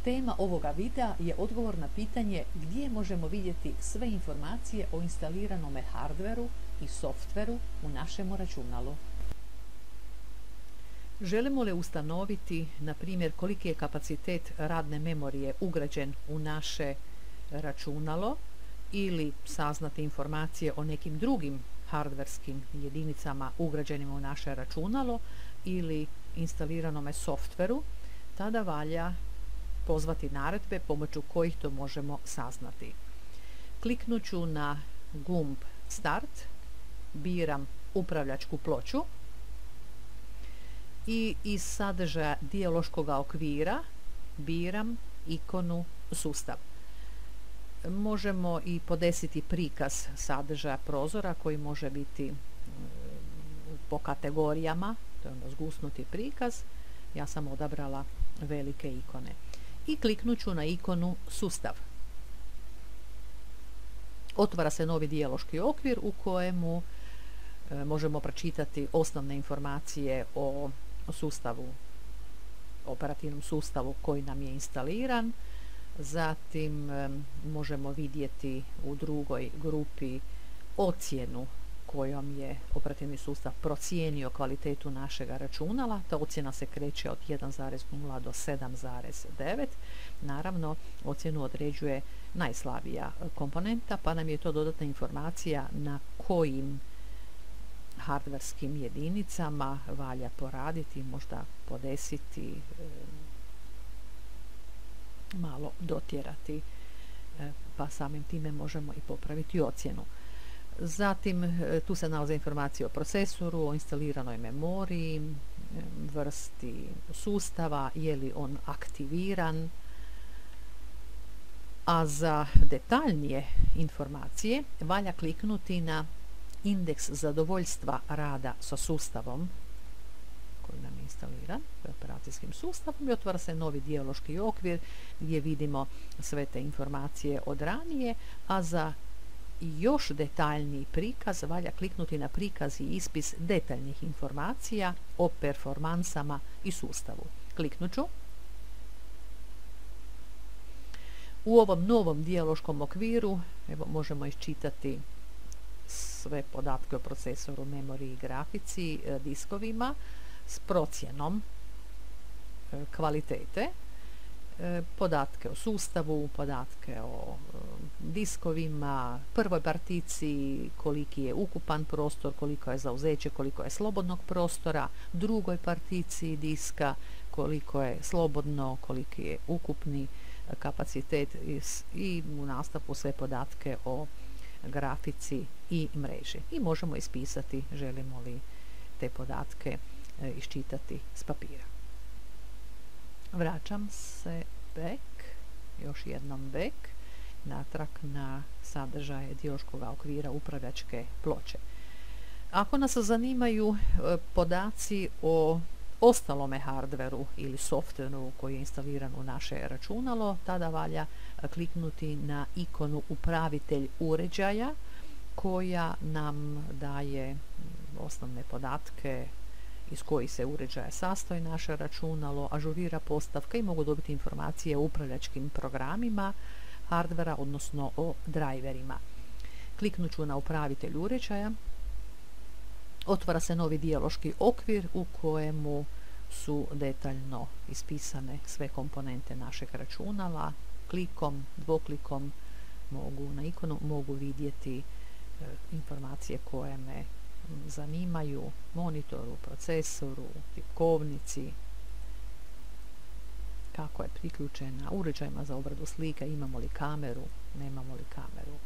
Tema ovoga videa je odgovor na pitanje gdje možemo vidjeti sve informacije o instaliranom hardveru i softveru u našemu računalu. Želimo li ustanoviti, na primjer, koliki je kapacitet radne memorije ugrađen u naše računalo ili saznati informacije o nekim drugim hardverskim jedinicama ugrađenim u naše računalo ili instaliranome softveru, tada valja pozvati naredbe pomoću kojih to možemo saznati. Kliknut ću na gumb Start, biram upravljačku ploču i iz sadržaja dijaloškog okvira biram ikonu Sustav. Možemo i podesiti prikaz sadržaja prozora koji može biti po kategorijama, to je zgusnuti prikaz. Ja sam odabrala velike ikone i kliknut ću na ikonu Sustav. Otvara se novi dijaloški okvir u kojemu možemo pročitati osnovne informacije o sustavu, operativnom sustavu koji nam je instaliran. Zatim možemo vidjeti u drugoj grupi ocjenu kojom je operativni sustav procijenio kvalitetu našega računala. Ta ocjena se kreće od 1,0 do 7,9. Naravno, ocjenu određuje najslabija komponenta, pa nam je to dodatna informacija na kojim hardverskim jedinicama valja poraditi, možda podesiti, malo dotjerati, pa samim time možemo i popraviti ocjenu. Zatim tu se nalaze informacije o procesoru, o instaliranoj memoriji, vrsti sustava, je li on aktiviran. A za detaljnije informacije valja kliknuti na indeks zadovoljstva rada sa sustavom koji nam je instaliran, operacijskim sustavom, i otvara se novi dijaloški okvir gdje vidimo sve te informacije od ranije, a za još detaljniji prikaz valja kliknuti na prikaz i ispis detaljnih informacija o performansama i sustavu. Kliknut ću. U ovom novom dijaloškom okviru možemo iščitati sve podatke o procesoru, memoriji, grafici, diskovima s procjenom kvalitete, podatke o sustavu, podatke o diskovima, prvoj particiji, koliki je ukupan prostor, koliko je zauzeće, koliko je slobodnog prostora, drugoj particiji diska, koliko je slobodno, koliki je ukupni kapacitet i u nastavku sve podatke o grafici i mreži. I možemo ispisati želimo li te podatke iščitati s papira. Vraćam se back, još jednom back, natrag na sadržaje dijaloškog okvira upravljačke ploče. Ako nas zanimaju podaci o ostalome hardveru ili softveru koji je instaliran u naše računalo, tada valja kliknuti na ikonu upravitelj uređaja koja nam daje osnovne podatke iz kojih se uređaja sastoji naše računalo, ažurira postavke i mogu dobiti informacije o upravljačkim programima hardvera, odnosno o drajverima. Kliknut ću na upravitelj uređaja. Otvara se novi dijaloški okvir u kojemu su detaljno ispisane sve komponente našeg računala. Klikom, dvoklikom na ikonu mogu vidjeti informacije koje me zanimaju, monitoru, procesoru, tipkovnici, kako je priključena, uređajima za obradu slika, imamo li kameru, nemamo li kameru.